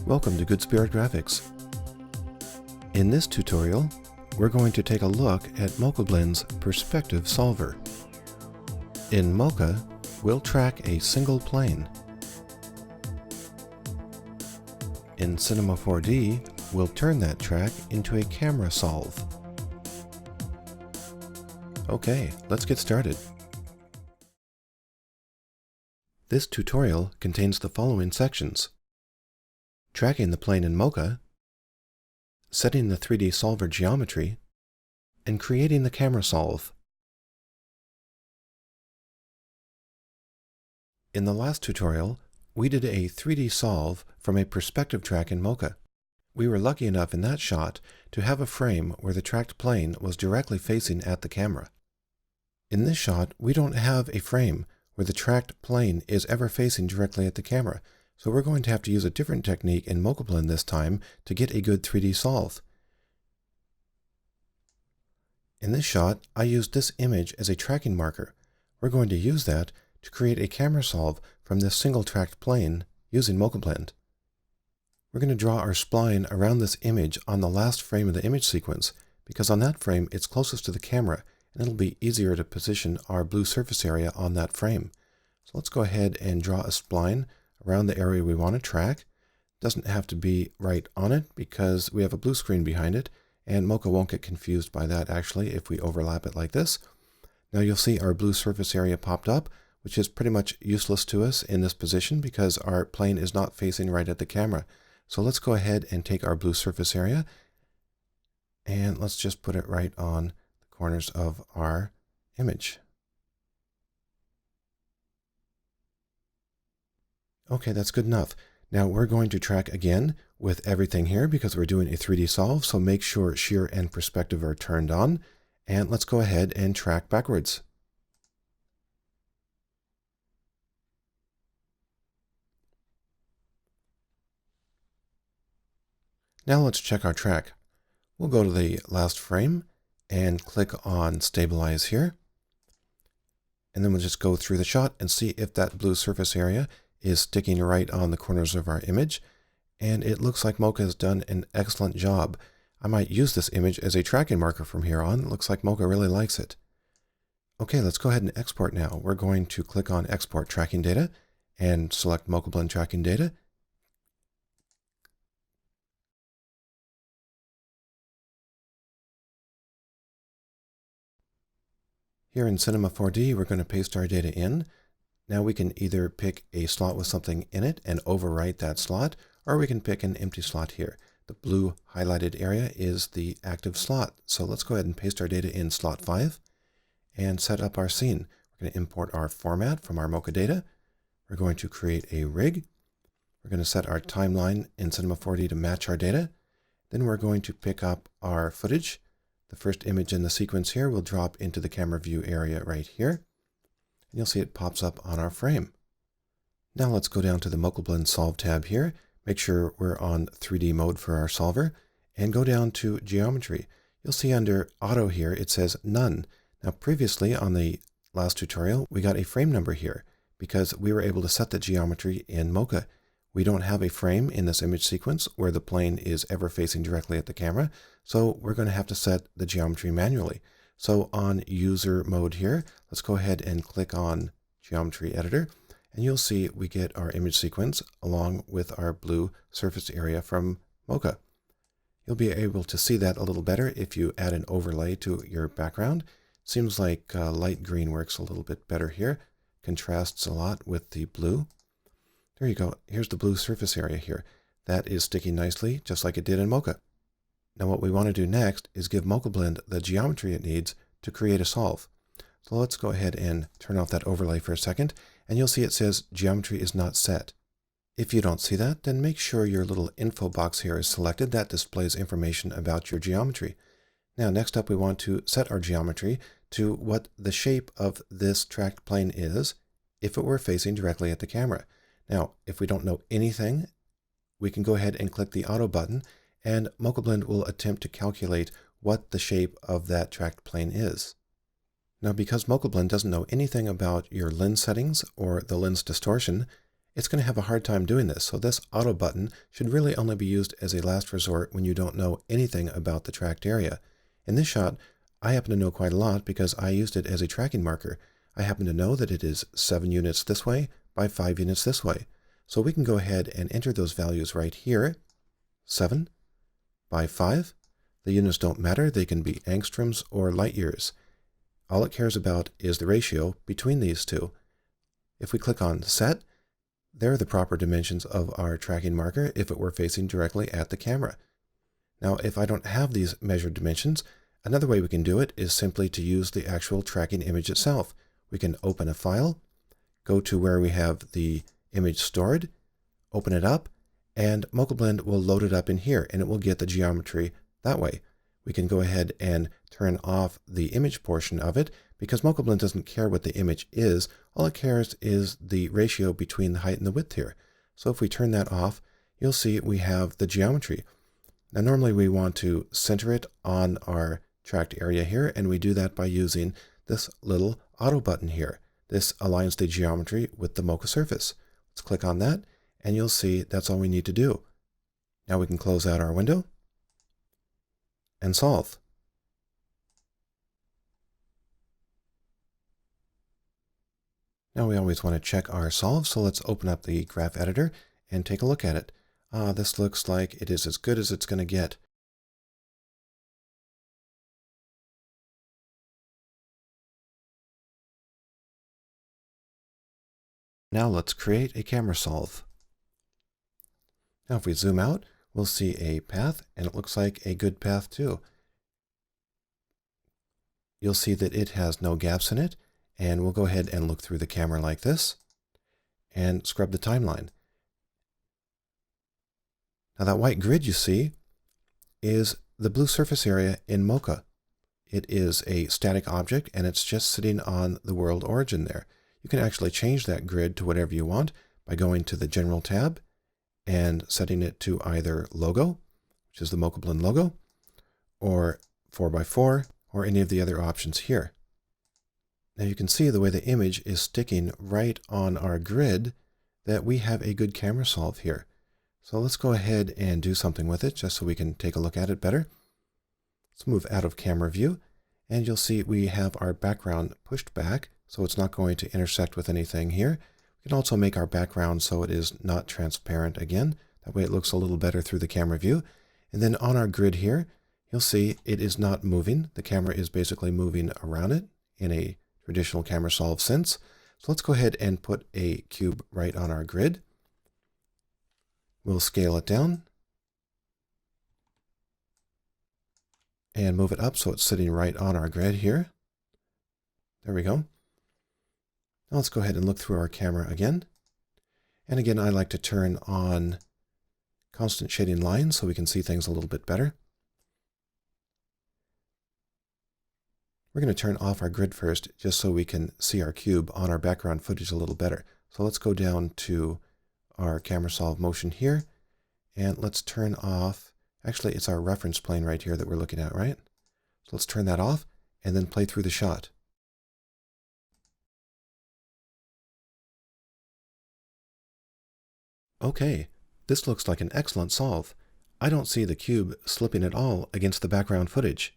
Welcome to Good Spirit Graphics. In this tutorial, we're going to take a look at MochaBlend's Perspective Solver. In Mocha, we'll track a single plane. In Cinema 4D, we'll turn that track into a camera solve. Okay, let's get started. This tutorial contains the following sections: tracking the plane in Mocha, setting the 3D solver geometry, and creating the camera solve. In the last tutorial, we did a 3D solve from a perspective track in Mocha. We were lucky enough in that shot to have a frame where the tracked plane was directly facing at the camera. In this shot, we don't have a frame where the tracked plane is ever facing directly at the camera, so we're going to have to use a different technique in MochaBlend this time to get a good 3D solve. In this shot, I used this image as a tracking marker. We're going to use that to create a camera solve from this single tracked plane using MochaBlend. We're going to draw our spline around this image on the last frame of the image sequence, because on that frame it's closest to the camera and it'll be easier to position our blue surface area on that frame. So let's go ahead and draw a spline around the area we want to track. Doesn't have to be right on it because we have a blue screen behind it, and Mocha won't get confused by that actually if we overlap it like this. Now you'll see our blue surface area popped up, which is pretty much useless to us in this position because our plane is not facing right at the camera. So let's go ahead and take our blue surface area and let's just put it right on the corners of our image. Okay, that's good enough. Now we're going to track again with everything here because we're doing a 3D solve, so make sure shear and perspective are turned on, and let's go ahead and track backwards. Now let's check our track. We'll go to the last frame and click on Stabilize here, and then we'll just go through the shot and see if that blue surface area is sticking right on the corners of our image, and it looks like Mocha has done an excellent job. I might use this image as a tracking marker from here on. It looks like Mocha really likes it. Okay, let's go ahead and export now. We're going to click on Export Tracking Data and select MochaBlend Tracking Data. Here in Cinema 4D, we're going to paste our data in. Now we can either pick a slot with something in it and overwrite that slot, or we can pick an empty slot here. The blue highlighted area is the active slot. So let's go ahead and paste our data in slot 5 and set up our scene. We're going to import our format from our Mocha data. We're going to create a rig. We're going to set our timeline in Cinema 4D to match our data. Then we're going to pick up our footage. The first image in the sequence here will drop into the camera view area right here. And you'll see it pops up on our frame. Now let's go down to the MochaBlend Solve tab here. Make sure we're on 3D mode for our solver, and go down to Geometry. You'll see under Auto here it says None. Now previously on the last tutorial we got a frame number here because we were able to set the geometry in Mocha. We don't have a frame in this image sequence where the plane is ever facing directly at the camera, so we're going to have to set the geometry manually. So on User mode here, let's go ahead and click on Geometry Editor, and you'll see we get our image sequence along with our blue surface area from Mocha. You'll be able to see that a little better if you add an overlay to your background. Seems like light green works a little bit better here. Contrasts a lot with the blue. There you go. Here's the blue surface area here. That is sticking nicely, just like it did in Mocha. Now what we want to do next is give MochaBlend the geometry it needs to create a solve. So let's go ahead and turn off that overlay for a second, and you'll see it says geometry is not set. If you don't see that, then make sure your little info box here is selected. That displays information about your geometry. Now next up we want to set our geometry to what the shape of this tracked plane is if it were facing directly at the camera. Now if we don't know anything, we can go ahead and click the Auto button, and MochaBlend will attempt to calculate what the shape of that tracked plane is. Now because MochaBlend doesn't know anything about your lens settings or the lens distortion, it's going to have a hard time doing this. So this auto button should really only be used as a last resort when you don't know anything about the tracked area. In this shot, I happen to know quite a lot because I used it as a tracking marker. I happen to know that it is 7 units this way by 5 units this way. So we can go ahead and enter those values right here. 7 by 5. The units don't matter. They can be angstroms or light years. All it cares about is the ratio between these two. If we click on Set, there are the proper dimensions of our tracking marker if it were facing directly at the camera. Now, if I don't have these measured dimensions, another way we can do it is simply to use the actual tracking image itself. We can open a file, go to where we have the image stored, open it up, and MochaBlend will load it up in here, and it will get the geometry that way. We can go ahead and turn off the image portion of it because MochaBlend doesn't care what the image is. All it cares is the ratio between the height and the width here. So if we turn that off, you'll see we have the geometry. Now normally we want to center it on our tracked area here, and we do that by using this little auto button here. This aligns the geometry with the Mocha surface. Let's click on that, and you'll see that's all we need to do. Now we can close out our window and solve. Now we always want to check our solve, so let's open up the graph editor and take a look at it. This looks like it is as good as it's going to get. Now let's create a camera solve. Now if we zoom out, we'll see a path, and it looks like a good path too. You'll see that it has no gaps in it, and we'll go ahead and look through the camera like this and scrub the timeline. Now that white grid you see is the blue surface area in Mocha. It is a static object, and it's just sitting on the world origin there. You can actually change that grid to whatever you want by going to the General tab and setting it to either logo, which is the MochaBlend logo, or 4x4, or any of the other options here. Now you can see the way the image is sticking right on our grid that we have a good camera solve here. So let's go ahead and do something with it just so we can take a look at it better. Let's move out of camera view, and you'll see we have our background pushed back, so it's not going to intersect with anything here. We can also make our background so it is not transparent again. That way it looks a little better through the camera view. And then on our grid here, you'll see it is not moving. The camera is basically moving around it in a traditional camera solve sense. So let's go ahead and put a cube right on our grid. We'll scale it down and move it up so it's sitting right on our grid here. There we go. Now let's go ahead and look through our camera again. And again, I like to turn on constant shading lines so we can see things a little bit better. We're going to turn off our grid first just so we can see our cube on our background footage a little better. So let's go down to our camera solve motion here, and let's turn off, actually it's our reference plane right here that we're looking at, right? So let's turn that off and then play through the shot. Okay, this looks like an excellent solve. I don't see the cube slipping at all against the background footage.